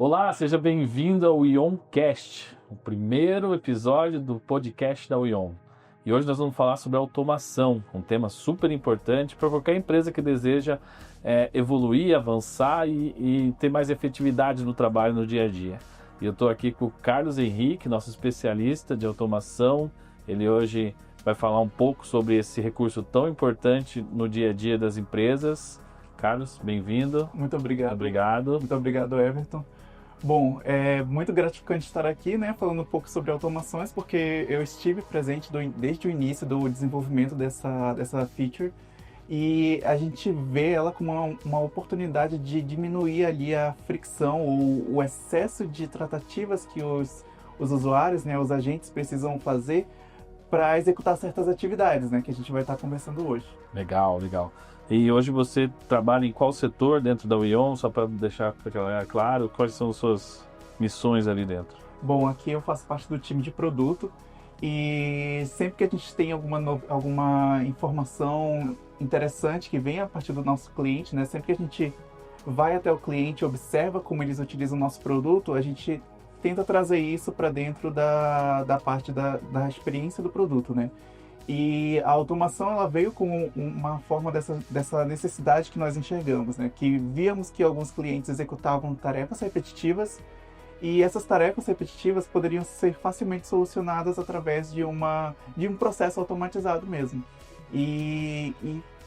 Olá, seja bem-vindo ao IonCast, o primeiro episódio do podcast da Ion. E hoje nós vamos falar sobre automação, um tema super importante para qualquer empresa que deseja evoluir, avançar e ter mais efetividade no trabalho no dia a dia. E eu estou aqui com o Carlos Henrique, nosso especialista de automação. Ele hoje vai falar um pouco sobre esse recurso tão importante no dia a dia das empresas. Carlos, bem-vindo. Muito obrigado. Obrigado. Muito obrigado, Everton. Bom, é muito gratificante estar aqui, né, falando um pouco sobre automações, porque eu estive presente desde o início do desenvolvimento dessa feature e a gente vê ela como uma oportunidade de diminuir ali a fricção ou o excesso de tratativas que os usuários, né, os agentes precisam fazer para executar certas atividades, né, que a gente vai estar conversando hoje. Legal. E hoje você trabalha em qual setor dentro da Ion, só para deixar claro, quais são as suas missões ali dentro? Bom, aqui eu faço parte do time de produto e sempre que a gente tem alguma informação interessante que vem a partir do nosso cliente, né? Sempre que a gente vai até o cliente, observa como eles utilizam o nosso produto, a gente tenta trazer isso para dentro da parte da experiência do produto, né? E a automação ela veio com uma forma dessa necessidade que nós enxergamos, né? Que víamos que alguns clientes executavam tarefas repetitivas e essas tarefas repetitivas poderiam ser facilmente solucionadas através de um processo automatizado mesmo. E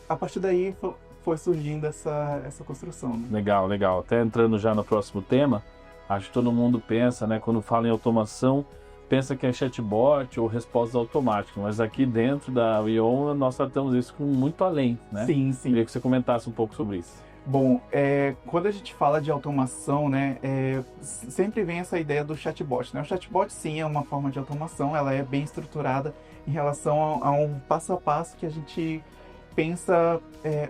a partir daí foi surgindo essa construção. Né? Legal. Até entrando já no próximo tema, acho que todo mundo pensa, né? Quando fala em automação, pensa que é chatbot ou resposta automática, mas aqui dentro da Ion nós tratamos isso com muito além, né? Sim. Queria que você comentasse um pouco sobre isso. Bom, quando a gente fala de automação, né, sempre vem essa ideia do chatbot, né? O chatbot, sim, é uma forma de automação, ela é bem estruturada em relação a um passo a passo que a gente pensa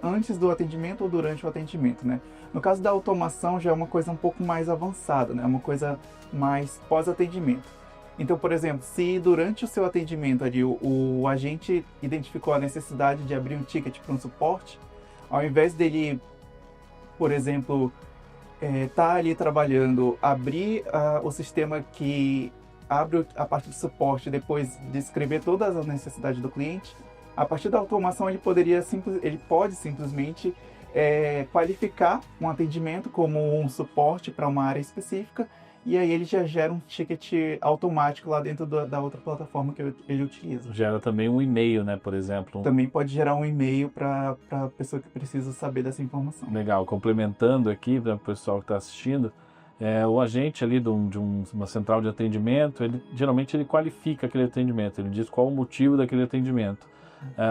antes do atendimento ou durante o atendimento, né? No caso da automação, já é uma coisa um pouco mais avançada, né? Uma coisa mais pós-atendimento. Então, por exemplo, se durante o seu atendimento ali o agente identificou a necessidade de abrir um ticket para um suporte, ao invés dele, por exemplo, tá ali trabalhando, abrir o sistema que abre a parte de suporte e depois descrever todas as necessidades do cliente, a partir da automação ele pode simplesmente qualificar um atendimento como um suporte para uma área específica e aí ele já gera um ticket automático lá dentro da outra plataforma que ele utiliza. Gera também um e-mail, né, por exemplo. Também pode gerar um e-mail para a pessoa que precisa saber dessa informação. Legal, complementando aqui para o pessoal que está assistindo, o agente ali de uma central de atendimento, geralmente ele qualifica aquele atendimento, ele diz qual o motivo daquele atendimento.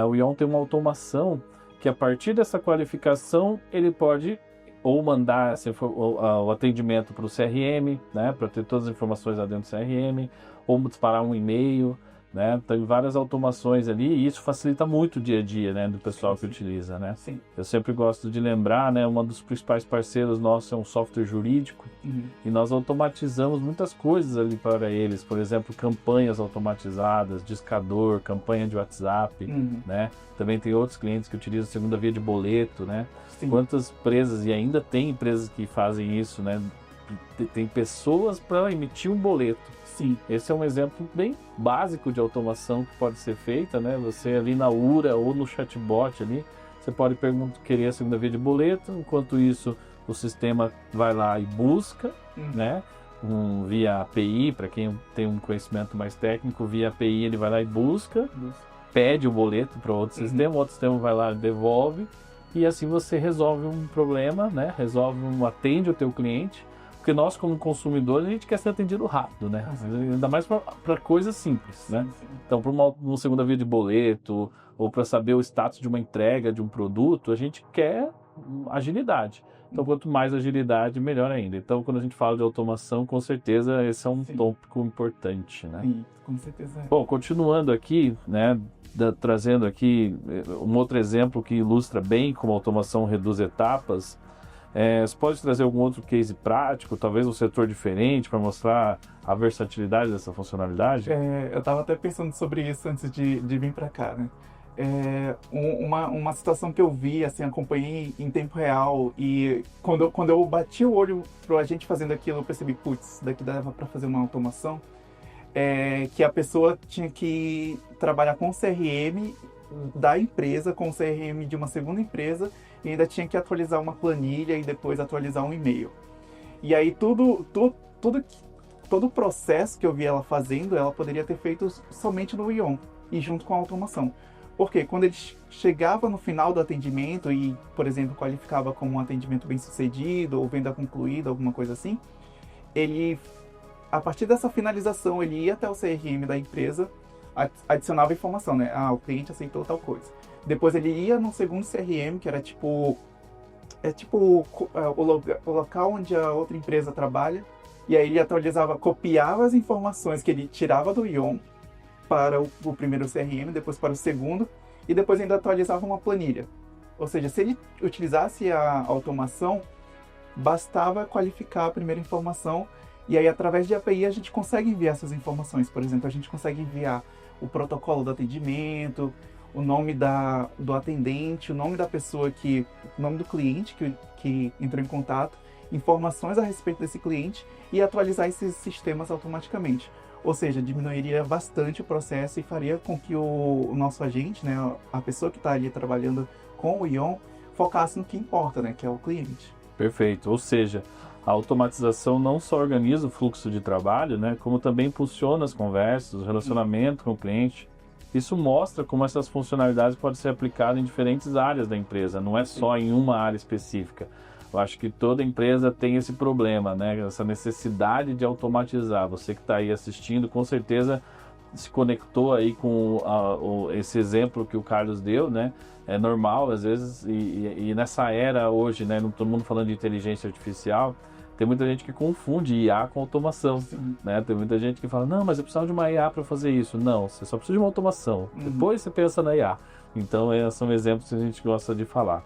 O Ion tem uma automação que a partir dessa qualificação ele pode ou mandar o atendimento para o CRM, né, para ter todas as informações lá dentro do CRM, ou disparar um e-mail, né, tem várias automações ali e isso facilita muito o dia a dia, né, do pessoal que utiliza, né. Sim. Eu sempre gosto de lembrar, né, um dos principais parceiros nossos é um software jurídico e nós automatizamos muitas coisas ali para eles, por exemplo, campanhas automatizadas, discador, campanha de WhatsApp, né, também tem outros clientes que utilizam segunda via de boleto, né. Sim. Quantas empresas, e ainda tem empresas que fazem isso, né? Tem pessoas para emitir um boleto. Sim. Esse é um exemplo bem básico de automação que pode ser feita, né? Você ali na URA ou no chatbot ali, você pode querer a segunda via de boleto, enquanto isso o sistema vai lá e busca, né? Via API, para quem tem um conhecimento mais técnico, via API ele vai lá e busca, pede o boleto para outro sistema vai lá e devolve. E assim você resolve um problema, né? Atende o teu cliente, porque nós como consumidores a gente quer ser atendido rápido, né? Ainda mais para coisas simples, né? Sim. Então, para uma segunda via de boleto ou para saber o status de uma entrega de um produto, a gente quer agilidade. Então, quanto mais agilidade, melhor ainda. Então, quando a gente fala de automação, com certeza esse é um tópico importante, né? Sim, com certeza. Bom, continuando aqui, né? Trazendo aqui um outro exemplo que ilustra bem como a automação reduz etapas. Você pode trazer algum outro case prático, talvez um setor diferente, para mostrar a versatilidade dessa funcionalidade? Eu estava até pensando sobre isso antes de vir para cá, né? Uma situação que eu vi, assim, acompanhei em tempo real, e quando eu bati o olho pra gente fazendo aquilo, eu percebi, putz, isso daqui dava para fazer uma automação, que a pessoa tinha que trabalhar com o CRM da empresa, com o CRM de uma segunda empresa, e ainda tinha que atualizar uma planilha e depois atualizar um e-mail. E aí todo o processo que eu vi ela fazendo, ela poderia ter feito somente no Ion e junto com a automação. Porque quando ele chegava no final do atendimento e, por exemplo, qualificava como um atendimento bem sucedido ou venda concluída, alguma coisa assim, ele, a partir dessa finalização, ele ia até o CRM da empresa, adicionava informação, né? Ah, o cliente aceitou tal coisa. Depois ele ia no segundo CRM, que era tipo o local onde a outra empresa trabalha, e aí ele atualizava, copiava as informações que ele tirava do Ion para o primeiro CRM, depois para o segundo, e depois ainda atualizava uma planilha. Ou seja, se ele utilizasse a automação, bastava qualificar a primeira informação, e aí através de API a gente consegue enviar essas informações. Por exemplo, a gente consegue enviar o protocolo do atendimento, o nome do atendente, o nome da pessoa o nome do cliente que entrou em contato, informações a respeito desse cliente e atualizar esses sistemas automaticamente. Ou seja, diminuiria bastante o processo e faria com que o nosso agente, né, a pessoa que está ali trabalhando com o Ion, focasse no que importa, né, que é o cliente. Perfeito. Ou seja, a automatização não só organiza o fluxo de trabalho, né, como também impulsiona as conversas, o relacionamento com o cliente. Isso mostra como essas funcionalidades podem ser aplicadas em diferentes áreas da empresa, não é só em uma área específica. Eu acho que toda empresa tem esse problema, né? Essa necessidade de automatizar. Você que está aí assistindo, com certeza se conectou aí com esse exemplo que o Carlos deu, né? É normal, às vezes, e nessa era hoje, né? Todo mundo falando de inteligência artificial, tem muita gente que confunde IA com automação, né? Tem muita gente que fala, não, mas eu precisava de uma IA para fazer isso. Não, você só precisa de uma automação. Depois você pensa na IA. Então, são exemplos que a gente gosta de falar.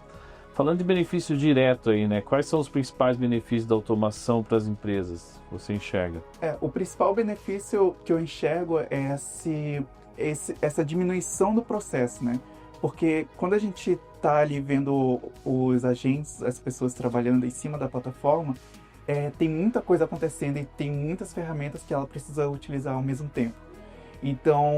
Falando de benefício direto aí, né? Quais são os principais benefícios da automação para as empresas? Você enxerga? O principal benefício que eu enxergo é essa diminuição do processo, né? Porque quando a gente está ali vendo os agentes, as pessoas trabalhando em cima da plataforma, tem muita coisa acontecendo e tem muitas ferramentas que ela precisa utilizar ao mesmo tempo. Então,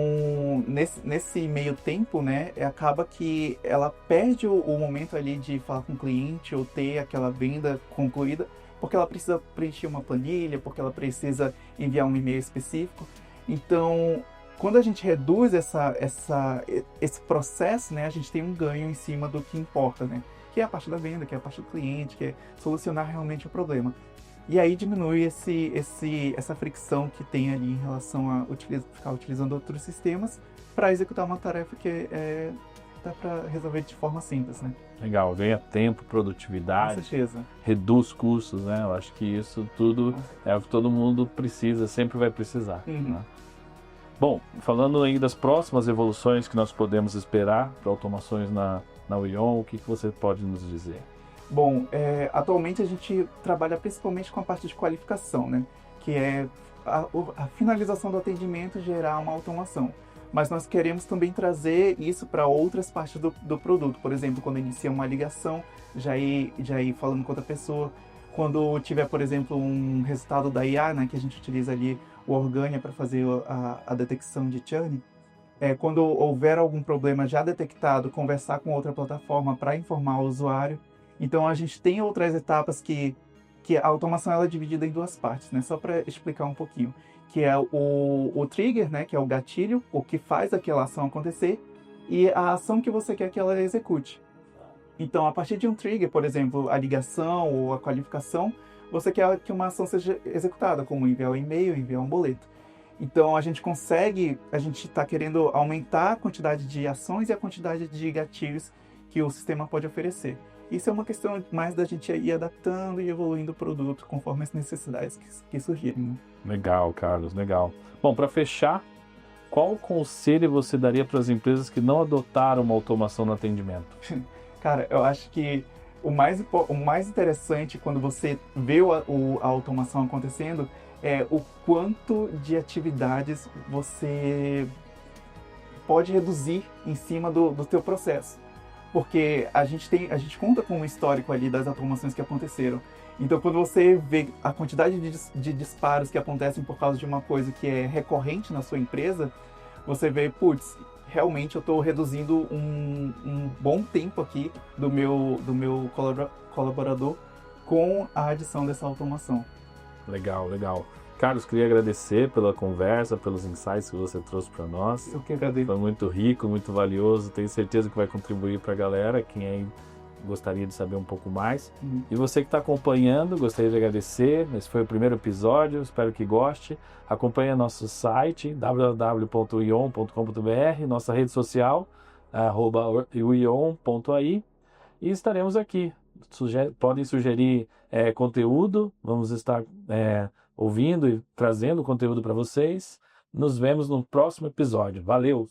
nesse meio tempo, né, acaba que ela perde o momento ali de falar com o cliente ou ter aquela venda concluída, porque ela precisa preencher uma planilha, porque ela precisa enviar um e-mail específico. Então, quando a gente reduz esse processo, né, a gente tem um ganho em cima do que importa, né, que é a parte da venda, que é a parte do cliente, que é solucionar realmente o problema. E aí diminui essa fricção que tem ali em relação a ficar utilizando outros sistemas para executar uma tarefa que dá para resolver de forma simples, né? Legal, ganha tempo, produtividade, Com certeza. Reduz custos, né? Eu acho que isso tudo é o que todo mundo precisa, sempre vai precisar. Né? Bom, falando aí das próximas evoluções que nós podemos esperar para automações na Ion, o que você pode nos dizer? Bom, atualmente a gente trabalha principalmente com a parte de qualificação, né? Que é a finalização do atendimento gerar uma automação. Mas nós queremos também trazer isso para outras partes do produto. Por exemplo, quando inicia uma ligação, já ir falando com outra pessoa. Quando tiver, por exemplo, um resultado da IA, né? Que a gente utiliza ali o Organia para fazer a detecção de churn. Quando houver algum problema já detectado, conversar com outra plataforma para informar o usuário. Então, a gente tem outras etapas que a automação ela é dividida em duas partes, né? Só para explicar um pouquinho. Que é o trigger, né? Que é o gatilho, o que faz aquela ação acontecer, e a ação que você quer que ela execute. Então, a partir de um trigger, por exemplo, a ligação ou a qualificação, você quer que uma ação seja executada, como enviar um e-mail, enviar um boleto. Então, a gente está querendo aumentar a quantidade de ações e a quantidade de gatilhos que o sistema pode oferecer. Isso é uma questão mais da gente ir adaptando e evoluindo o produto conforme as necessidades que surgirem. Né? Legal, Carlos, legal. Bom, para fechar, qual conselho você daria para as empresas que não adotaram uma automação no atendimento? Cara, eu acho que o mais interessante quando você vê a automação acontecendo é o quanto de atividades você pode reduzir em cima do teu processo. Porque a gente conta com um histórico ali das automações que aconteceram. Então, quando você vê a quantidade de disparos que acontecem por causa de uma coisa que é recorrente na sua empresa, você vê, putz, realmente eu estou reduzindo um bom tempo aqui do meu colaborador com a adição dessa automação. Legal, legal. Carlos, queria agradecer pela conversa, pelos insights que você trouxe para nós. Eu que agradeço. Foi muito rico, muito valioso. Tenho certeza que vai contribuir para a galera, quem aí gostaria de saber um pouco mais. E você que está acompanhando, gostaria de agradecer. Esse foi o primeiro episódio, espero que goste. Acompanhe nosso site www.ion.com.br, nossa rede social @ion.ai, e estaremos aqui. Podem sugerir conteúdo, vamos estar ouvindo e trazendo conteúdo para vocês. Nos vemos no próximo episódio. Valeu!